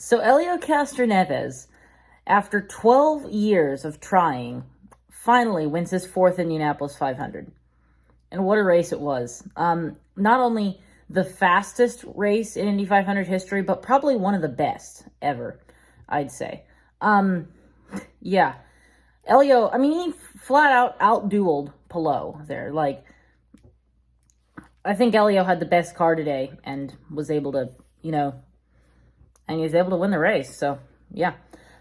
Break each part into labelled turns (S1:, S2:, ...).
S1: So Helio Castroneves, after 12 years of trying, finally wins his fourth Indianapolis 500. And what a race it was. Not only the fastest race in Indy 500 history, but probably one of the best ever, I'd say. Yeah. Helio, I mean, he flat out outdueled Palou there. Like, I think Helio had the best car today and was able to, and he was able to win the race. So, yeah.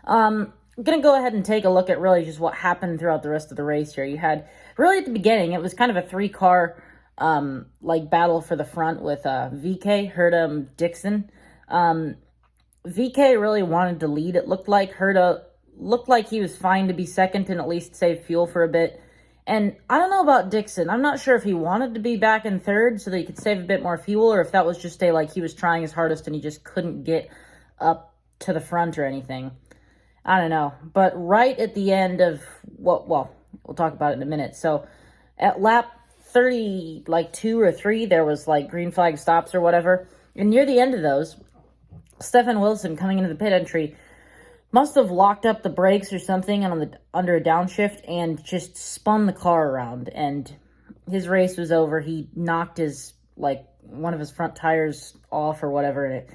S1: I'm going to go ahead and take a look at really just what happened throughout the rest of the race here. You had, really at the beginning, it was kind of a three-car, battle for the front with VK, Herrera, Dixon. VK really wanted to lead, it looked like. Herrera looked like he was fine to be second and at least save fuel for a bit. And I don't know about Dixon. I'm not sure if he wanted to be back in third so that he could save a bit more fuel, or if that was just he was trying his hardest and he just couldn't get up to the front or anything. I don't know. But right at the end of we'll talk about it in a minute. So at lap 2 or 3, there was green flag stops or whatever. And near the end of those, Stefan Wilson coming into the pit entry must have locked up the brakes or something under a downshift and just spun the car around. And his race was over. He knocked one of his front tires off or whatever, and it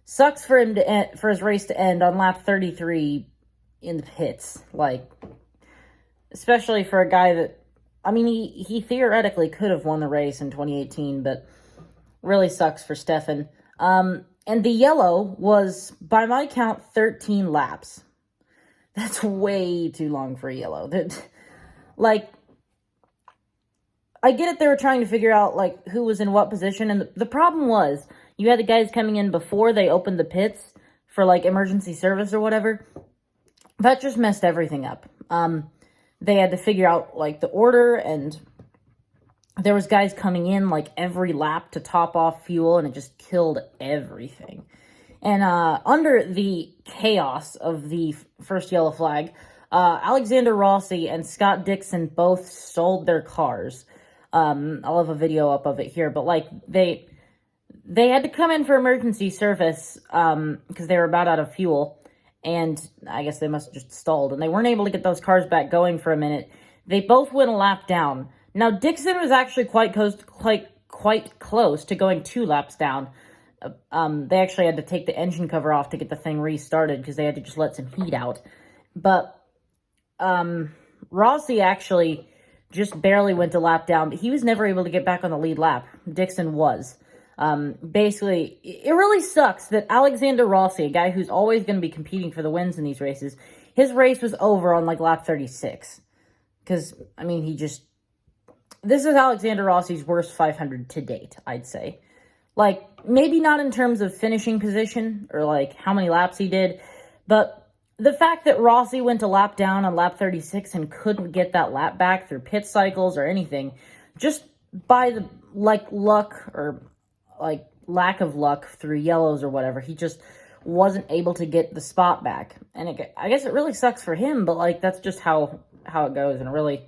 S1: sucks for him for his race to end on lap 33 in the pits. Especially for a guy that, he theoretically could have won the race in 2018, but really sucks for Stefan. And the yellow was, by my count, 13 laps. That's way too long for a yellow. I get it, they were trying to figure out, who was in what position, and the problem was, you had the guys coming in before they opened the pits for, emergency service or whatever. That just messed everything up. They had to figure out, the order, and there was guys coming in, every lap to top off fuel, and it just killed everything. And under the chaos of the first yellow flag, Alexander Rossi and Scott Dixon both stalled their cars. I'll have a video up of it here, but, they had to come in for emergency service because they were about out of fuel, and I guess they must have just stalled, and they weren't able to get those cars back going for a minute. They both went a lap down. Now, Dixon was actually quite close to going 2 laps down. They actually had to take the engine cover off to get the thing restarted because they had to just let some heat out. But Rossi actually just barely went a lap down, but he was never able to get back on the lead lap. Dixon was. Basically, it really sucks that Alexander Rossi, a guy who's always going to be competing for the wins in these races, his race was over on, lap 36. Because, this is Alexander Rossi's worst 500 to date, I'd say. Maybe not in terms of finishing position or, how many laps he did, but the fact that Rossi went a lap down on lap 36 and couldn't get that lap back through pit cycles or anything, just by the, luck or, lack of luck through yellows or whatever, he just wasn't able to get the spot back. And I guess it really sucks for him, but, that's just how it goes, and it really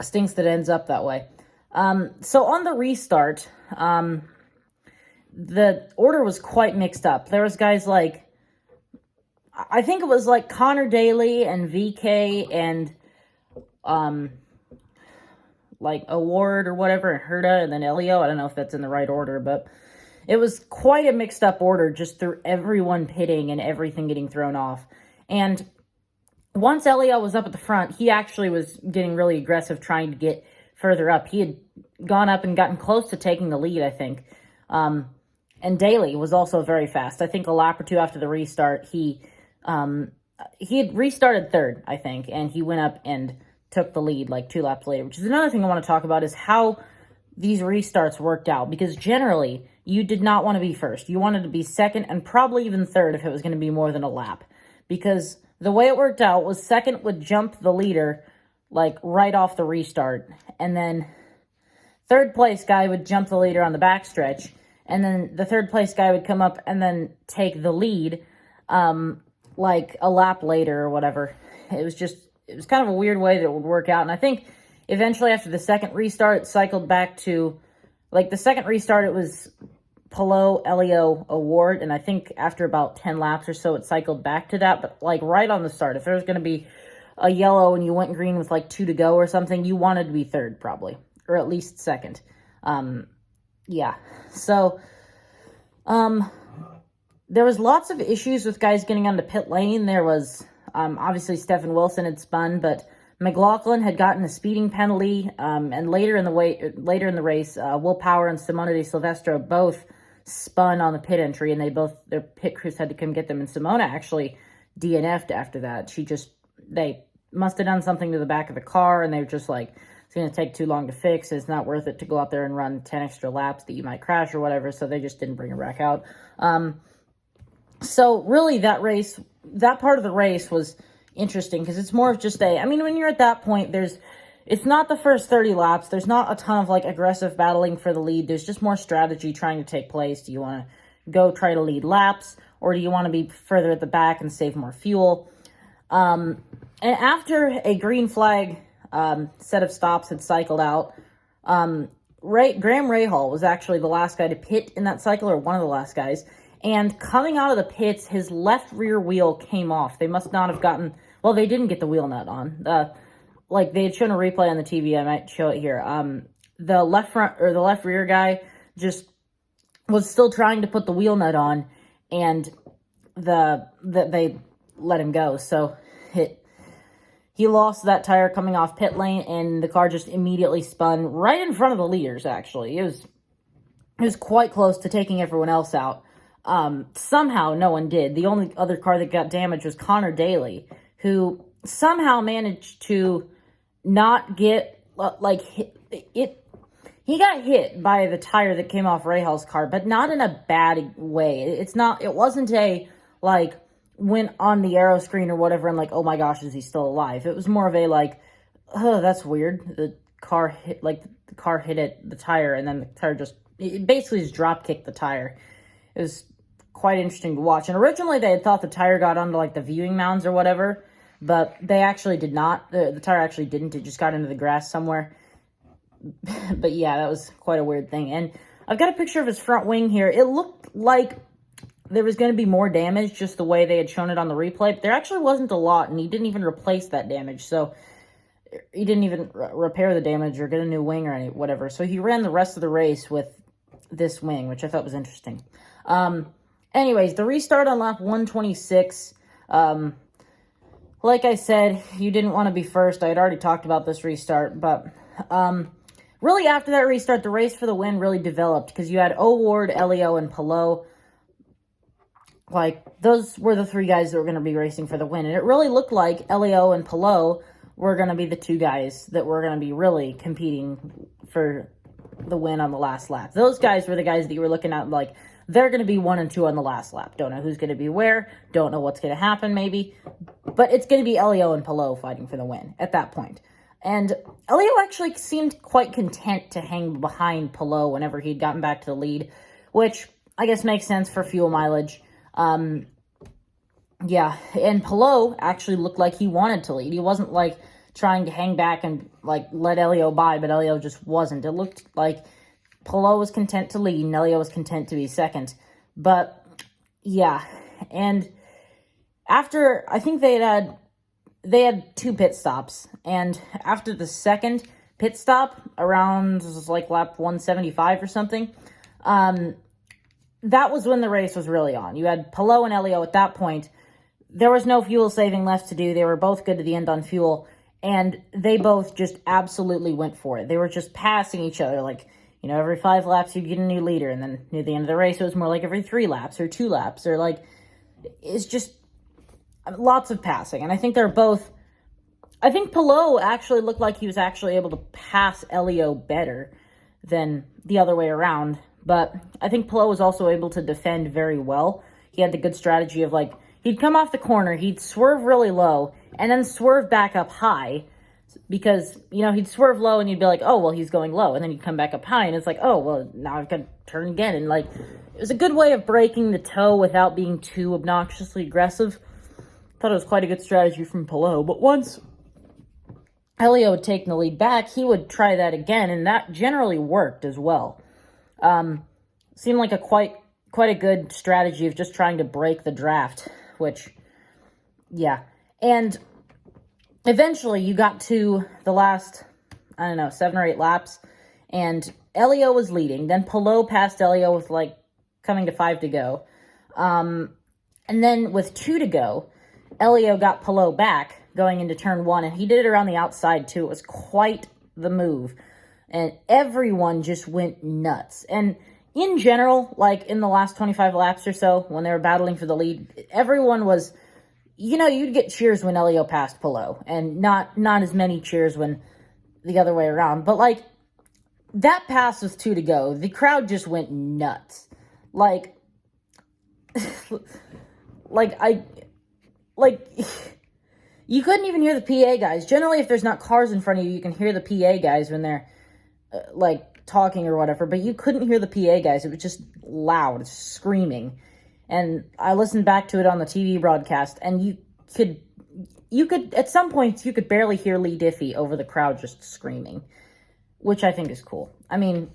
S1: stinks that it ends up that way. So on the restart, the order was quite mixed up. There was guys I think it was Connor Daly and VK and Award or whatever, and Herrera, and then Helio. I don't know if that's in the right order, but it was quite a mixed up order just through everyone pitting and everything getting thrown off. And once Helio was up at the front, he actually was getting really aggressive trying to get further up. He had gone up and gotten close to taking the lead, I think. And Daly was also very fast. I think a lap or two after the restart, he had restarted third, I think, and he went up and took the lead 2 laps later, which is another thing I want to talk about, is how these restarts worked out. Because generally, you did not want to be first. You wanted to be second and probably even third if it was going to be more than a lap. Because the way it worked out was second would jump the leader, right off the restart. And then third place guy would jump the leader on the backstretch. And then the third place guy would come up and then take the lead, a lap later or whatever. It was kind of a weird way that it would work out. And I think eventually after the second restart, it cycled back to, the second restart, it was Helio, Elio, Award, and I think after about 10 laps or so, it cycled back to that, but like right on the start, if there was going to be a yellow and you went green with like 2 to go or something, you wanted to be third probably, or at least second. Yeah, so, there was lots of issues with guys getting onto pit lane. There was, obviously Stephen Wilson had spun, but Mclaughlin had gotten a speeding penalty, and later in the race, Will Power and Simona de Silvestro both spun on the pit entry, and their pit crews had to come get them, and Simona actually DNF'd after that. They must have done something to the back of the car, and they were just like, it's going to take too long to fix, it's not worth it to go out there and run 10 extra laps that you might crash or whatever, so they just didn't bring her back out. So really that part of the race was interesting, because it's more of just when you're at that point, it's not the first 30 laps, there's not a ton of like aggressive battling for the lead, there's just more strategy trying to take place. Do you want to go try to lead laps, or do you want to be further at the back and save more fuel? And after a green flag set of stops had cycled out, Graham Rahal was actually the last guy to pit in that cycle, or one of the last guys. And coming out of the pits, his left rear wheel came off. They must not have gotten, well, they didn't get the wheel nut on. Like they had shown a replay on the TV, I might show it here. The left front, or the left rear guy just was still trying to put the wheel nut on, and they let him go. So he lost that tire coming off pit lane, and the car just immediately spun right in front of the leaders, actually. It was quite close to taking everyone else out. Somehow no one did. The only other car that got damaged was Connor Daly, who somehow managed to not get, he got hit by the tire that came off Rahal's car, but not in a bad way. It wasn't went on the aero screen or whatever and oh my gosh, is he still alive? It was more of a oh, that's weird. The car hit the tire, and then the tire it basically just drop kicked the tire. It was quite interesting to watch. And originally they had thought the tire got onto the viewing mounds or whatever, but they actually did not. The tire actually didn't. It just got into the grass somewhere. But yeah, that was quite a weird thing. And I've got a picture of his front wing here. It looked like there was going to be more damage, just the way they had shown it on the replay. But there actually wasn't a lot, and he didn't even replace that damage. So he didn't even repair the damage or get a new wing or whatever. So he ran the rest of the race with this wing, which I thought was interesting. Anyways, the restart on lap 126, like I said, you didn't want to be first. I had already talked about this restart, but really after that restart, the race for the win really developed, because you had O'Ward, Elio, and Palou. Those were the 3 guys that were going to be racing for the win, and it really looked like Elio and Palou were going to be the 2 guys that were going to be really competing for the win on the last lap. Those guys were the guys that you were looking at they're going to be 1 and 2 on the last lap. Don't know who's going to be where. Don't know what's going to happen, maybe. But it's going to be Elio and Palou fighting for the win at that point. And Elio actually seemed quite content to hang behind Palou whenever he'd gotten back to the lead, which I guess makes sense for fuel mileage. Yeah, and Palou actually looked like he wanted to lead. He wasn't trying to hang back and let Elio by, but Elio just wasn't. It looked like Palou was content to lead, and Elio was content to be second. But yeah, and after, I think they had 2 pit stops, and after the second pit stop, around lap 175 or something, that was when the race was really on. You had Palou and Elio at that point. There was no fuel saving left to do. They were both good to the end on fuel, and they both just absolutely went for it. They were just passing each other, every 5 laps you'd get a new leader, and then near the end of the race it was more like every 3 laps or 2 laps, or it's just lots of passing. And I think Palou actually looked like he was actually able to pass Elio better than the other way around, but I think Palou was also able to defend very well. He had the good strategy of he'd come off the corner, he'd swerve really low, and then swerve back up high, because, he'd swerve low and you'd be oh, well, he's going low. And then you'd come back up high and it's oh, well, now I've got to turn again. And it was a good way of breaking the toe without being too obnoxiously aggressive. Thought it was quite a good strategy from Palou. But once Helio had taken the lead back, he would try that again, and that generally worked as well. seemed like a quite a good strategy of just trying to break the draft, which, yeah. And eventually you got to the last, 7 or 8 laps, and Helio was leading. Then Palou passed Helio with, coming to 5 to go. And then with 2 to go, Helio got Palou back going into turn 1, and he did it around the outside, too. It was quite the move. And everyone just went nuts. And in general, in the last 25 laps or so, when they were battling for the lead, everyone was, you'd get cheers when Helio passed Palou, and not as many cheers when the other way around. But, that pass with 2 to go, the crowd just went nuts. You couldn't even hear the PA guys. Generally, if there's not cars in front of you, you can hear the PA guys when they're, talking or whatever. But you couldn't hear the PA guys. It was just loud, screaming. And I listened back to it on the TV broadcast, and you could, at some points, you could barely hear Lee Diffie over the crowd just screaming, which I think is cool. I mean,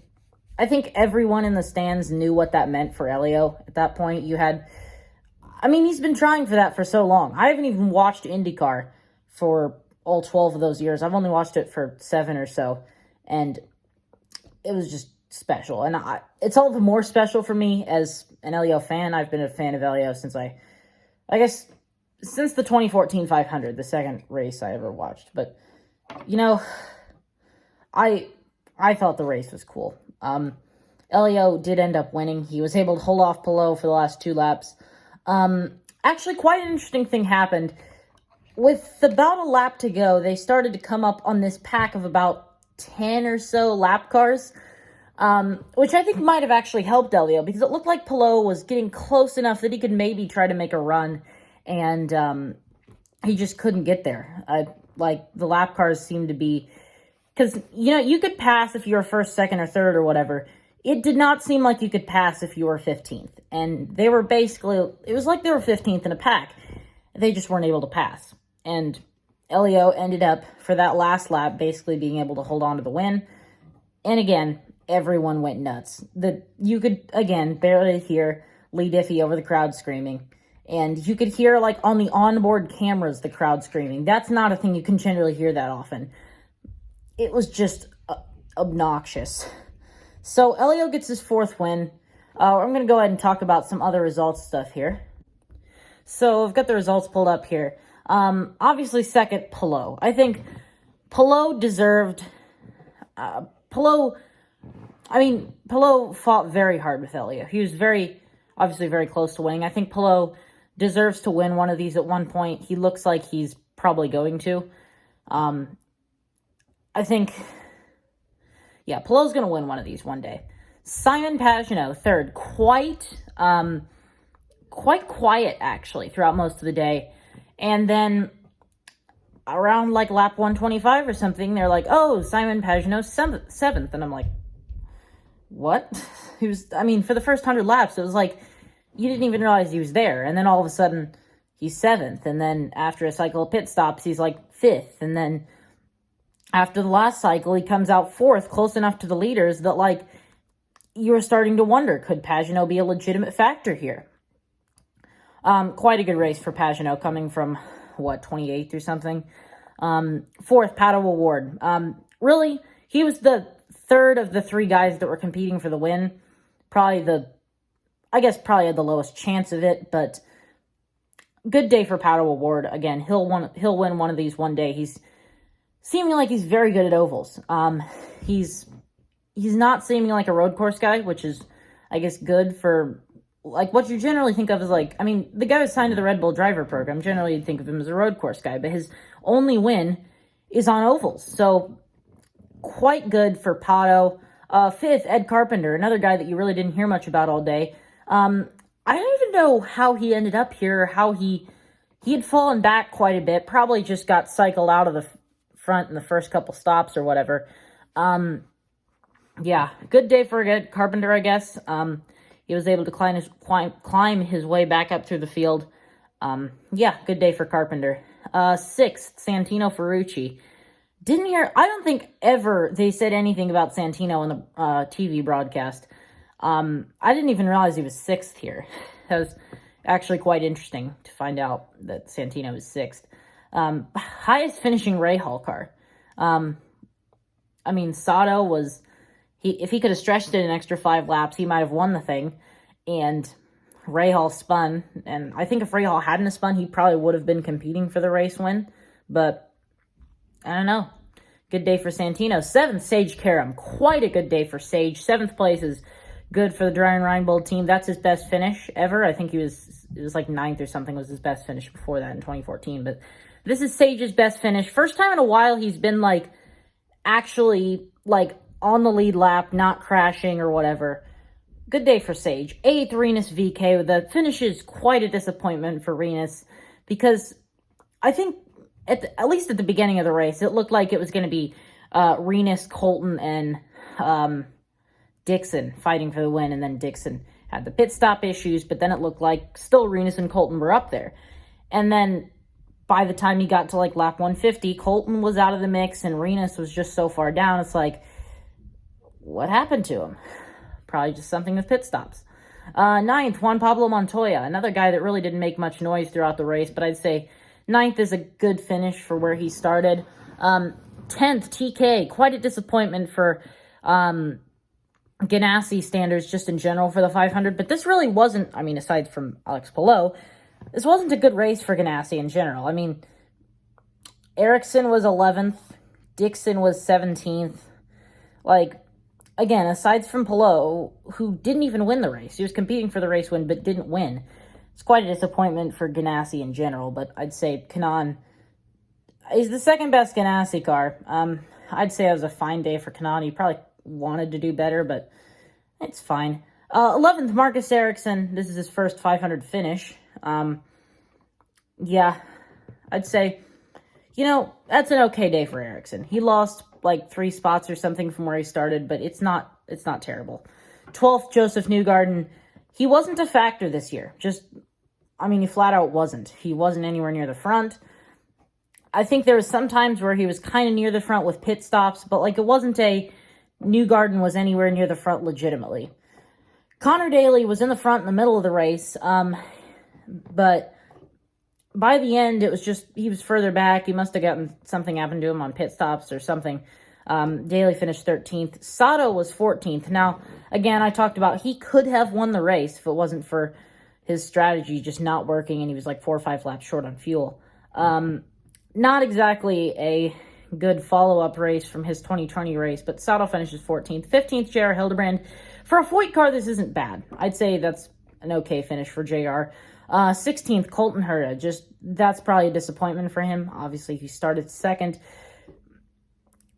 S1: I think everyone in the stands knew what that meant for Helio at that point. He's been trying for that for so long. I haven't even watched IndyCar for all 12 of those years. I've only watched it for 7 or so, and it was just special. And it's all the more special for me as an Helio fan. I've been a fan of Helio since since the 2014 500, the second race I ever watched. But, I thought the race was cool. Helio did end up winning. He was able to hold off Palou for the last 2 laps. Actually, quite an interesting thing happened. With about a lap to go, they started to come up on this pack of about 10 or so lap cars, which I think might have actually helped Helio, because it looked like Palou was getting close enough that he could maybe try to make a run, and he just couldn't get there. The lap cars seemed to be, because, you could pass if you were first, second, or third or whatever. It did not seem like you could pass if you were 15th. And they were basically, it was like they were 15th in a pack. They just weren't able to pass. And Helio ended up, for that last lap, basically being able to hold on to the win. And again, everyone went nuts. You could, again, barely hear Lee Diffie over the crowd screaming. And you could hear, on the onboard cameras, the crowd screaming. That's not a thing you can generally hear that often. It was just obnoxious. So, Helio gets his 4th win. I'm going to go ahead and talk about some other results stuff here. So, I've got the results pulled up here. Obviously, second, Palou. I think Palou deserved... Palou fought very hard with Helio. He was obviously very close to winning. I think Palou deserves to win one of these at one point. He looks like he's probably going to. I think... Yeah, Palou's going to win one of these one day. Simon Pagenaud, third. Quite quiet, actually, throughout most of the day. And then around, lap 125 or something, they're like, oh, Simon Pagenaud, 7th. And I'm like, what? For the first 100 laps, it was like, you didn't even realize he was there. And then all of a sudden, he's 7th. And then after a cycle of pit stops, he's 5th. And then after the last cycle, he comes out 4th, close enough to the leaders that, you were starting to wonder, could Pagenaud be a legitimate factor here? Quite a good race for Pagenaud, coming from, 28th or something? 4th, Pato O'Ward. Really, he was the third of the 3 guys that were competing for the win. Probably had the lowest chance of it, but good day for Pato O'Ward. Again, he'll win one of these one day. He's seeming like he's very good at ovals. He's not seeming like a road course guy, which is, I guess, good for, what you generally think of as, the guy who's signed to the Red Bull driver program, generally you'd think of him as a road course guy, but his only win is on ovals. So, quite good for Pato. 5th, Ed Carpenter, another guy that you really didn't hear much about all day. I don't even know how he ended up here, how he had fallen back quite a bit, probably just got cycled out of the front in the first couple stops or whatever. Yeah, good day for Ed Carpenter, I guess. He was able to climb his way back up through the field. Yeah, good day for Carpenter. 6th, Santino Ferrucci. I don't think ever they said anything about Santino in the TV broadcast. I didn't even realize he was 6th here. That was actually quite interesting to find out that Santino was 6th. Highest finishing Rahal car. I mean, Sato was, if he could have stretched it an extra 5 laps, he might have won the thing. And Rahal spun, and I think if Rahal hadn't spun, he probably would have been competing for the race win. But, I don't know. Good day for Santino. 7th, Sage Karam. Quite a good day for Sage. 7th place is good for the Dreyer Reinbold team. That's his best finish ever. I think it was like 9th or something was his best finish before that in 2014. But this is Sage's best finish. First time in a while he's been, like, actually, like, on the lead lap, not crashing or whatever. Good day for Sage. 8th, Rinus VK. The finish is quite a disappointment for Rinus because I think, at least at the beginning of the race, it looked like it was going to be Rinus, Colton, and Dixon fighting for the win, and then Dixon had the pit stop issues, but then it looked like still Rinus and Colton were up there. And then by the time he got to like lap 150, Colton was out of the mix, and Rinus was just so far down, it's like, what happened to him? Probably just something with pit stops. 9th, Juan Pablo Montoya, another guy that really didn't make much noise throughout the race, but I'd say 9th is a good finish for where he started. 10th, TK, quite a disappointment for Ganassi standards just in general for the 500, but this really wasn't, I mean, aside from Alex Palou, this wasn't a good race for Ganassi in general. I mean, Erickson was 11th, Dixon was 17th. Like, again, aside from Palou, who didn't even win the race, he was competing for the race win but didn't win. It's quite a disappointment for Ganassi in general, but I'd say Kanaan is the second best Ganassi car. I'd say it was a fine day for Kanaan. He probably wanted to do better, but it's fine. 11th, Marcus Erickson. This is his first 500 finish. Yeah, I'd say, that's an okay day for Erickson. He lost like 3 spots or something from where he started, but it's not terrible. 12th, Joseph Newgarden. He wasn't a factor this year. He flat out wasn't. He wasn't anywhere near the front. I think there was some times where he was kind of near the front with pit stops, but like it wasn't a Newgarden was anywhere near the front legitimately. Connor Daly was in the front in the middle of the race, but by the end, it was just, he was further back. He must have gotten something happened to him on pit stops or something. Daly finished 13th. Sato was 14th. Now, again, I talked about he could have won the race if it wasn't for his strategy just not working, and he was like 4 or 5 laps short on fuel. Not exactly a good follow-up race from his 2020 race, but Sato finishes 14th. 15th, JR Hildebrand. For a Foyt car, this isn't bad. I'd say that's an okay finish for JR. 16th, Colton Herrera. That's probably a disappointment for him. Obviously, he started 2nd.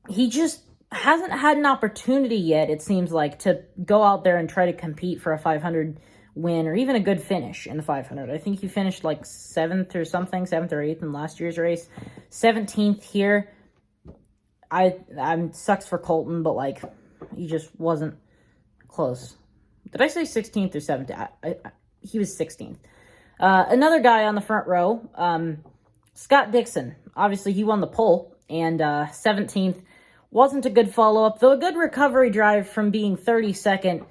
S1: He just hasn't had an opportunity yet, it seems like, to go out there and try to compete for a 500 win or even a good finish in the 500. I think he finished like 7th or something, 7th or 8th in last year's race. 17th here. I'm sucks for Colton, but like he just wasn't close. Did I say 16th or 17th? He was 16th. Another guy on the front row, Scott Dixon. Obviously, he won the pole, and 17th wasn't a good follow-up, though a good recovery drive from being 32nd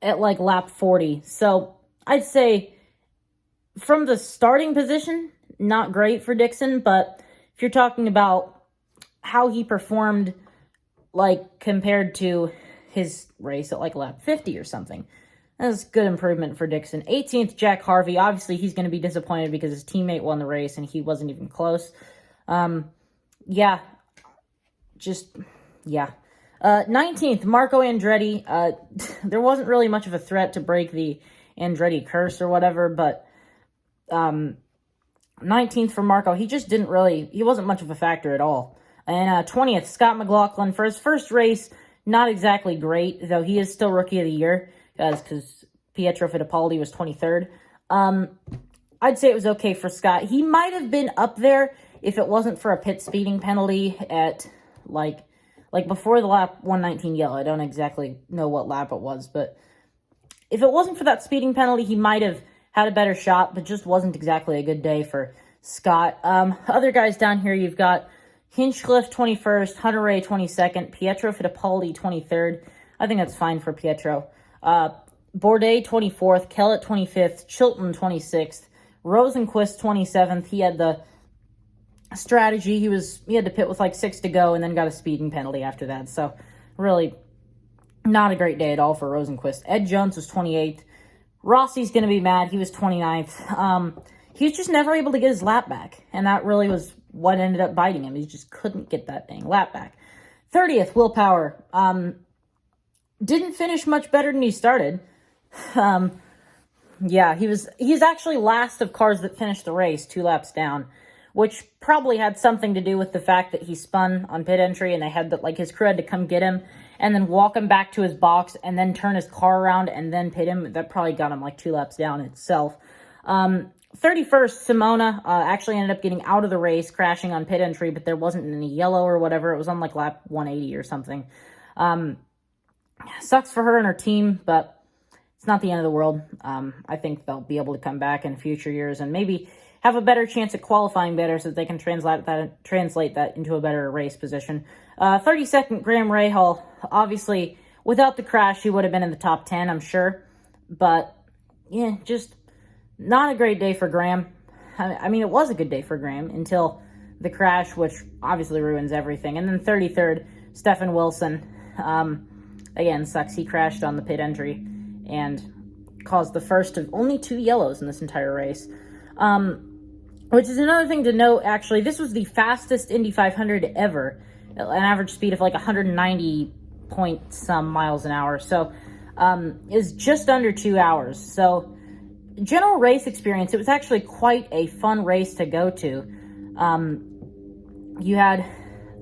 S1: at like lap 40. So I'd say from the starting position, not great for Dixon, but if you're talking about how he performed like compared to his race at like lap 50 or something, that's good improvement for Dixon. 18th, Jack Harvey. Obviously, he's going to be disappointed because his teammate won the race and he wasn't even close. 19th, Marco Andretti. There wasn't really much of a threat to break the Andretti curse or whatever, but 19th for Marco. He wasn't much of a factor at all. And 20th, Scott Mclaughlin. For his first race, not exactly great, though he is still Rookie of the Year, because Pietro Fittipaldi was 23rd. I'd say it was okay for Scott. He might have been up there if it wasn't for a pit speeding penalty at, like before the lap 119 yellow. I don't exactly know what lap it was, but if it wasn't for that speeding penalty, he might have had a better shot, but just wasn't exactly a good day for Scott. Other guys down here, you've got Hinchcliffe 21st, Hunter Ray 22nd, Pietro Fittipaldi 23rd. I think that's fine for Pietro. Bourdais 24th, Kellett 25th, Chilton 26th, Rosenquist 27th. He had the strategy. He had to pit with like 6 to go and then got a speeding penalty after that. So really not a great day at all for Rosenquist. Ed Jones was 28th. Rossi's going to be mad. He was 29th. He was just never able to get his lap back, and that really was what ended up biting him. He just couldn't get that dang lap back. 30th, Will Power. Didn't finish much better than he started. Yeah, he's actually last of cars that finished the race, 2 laps down, which probably had something to do with the fact that he spun on pit entry and they had his crew had to come get him and then walk him back to his box and then turn his car around and then pit him. That probably got him 2 laps down itself. 31st, Simona actually ended up getting out of the race, crashing on pit entry, but there wasn't any yellow or whatever. It was on lap 180 or something. Sucks for her and her team, but it's not the end of the world. I think they'll be able to come back in future years and maybe have a better chance at qualifying better so that they can translate that into a better race position. 32nd, Graham Rahal. Obviously, without the crash, he would have been in the top 10, I'm sure. But, yeah, just not a great day for Graham. I mean, it was a good day for Graham until the crash, which obviously ruins everything. And then 33rd, Stefan Wilson. Again, sucks. He crashed on the pit entry and caused the first of only 2 yellows in this entire race. Which is another thing to note, actually. This was the fastest Indy 500 ever. An average speed of 190 point some miles an hour. So, is just under 2 hours. So, general race experience, it was actually quite a fun race to go to.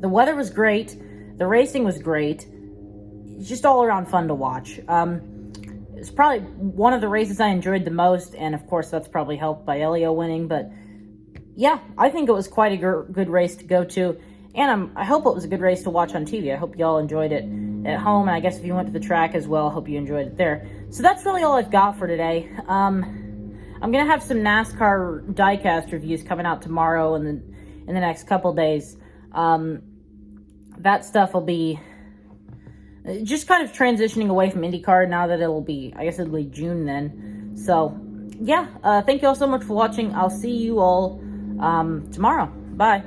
S1: The weather was great, the racing was great, just all around fun to watch. It's probably one of the races I enjoyed the most, and of course that's probably helped by Helio winning, but yeah, I think it was quite a good race to go to, and I hope it was a good race to watch on TV. I hope y'all enjoyed it at home, and I guess if you went to the track as well, I hope you enjoyed it there. So that's really all I've got for today. I'm going to have some NASCAR diecast reviews coming out tomorrow and in the next couple days. That stuff will be just kind of transitioning away from IndyCar now that it'll be June then. So, yeah, thank you all so much for watching. I'll see you all tomorrow. Bye.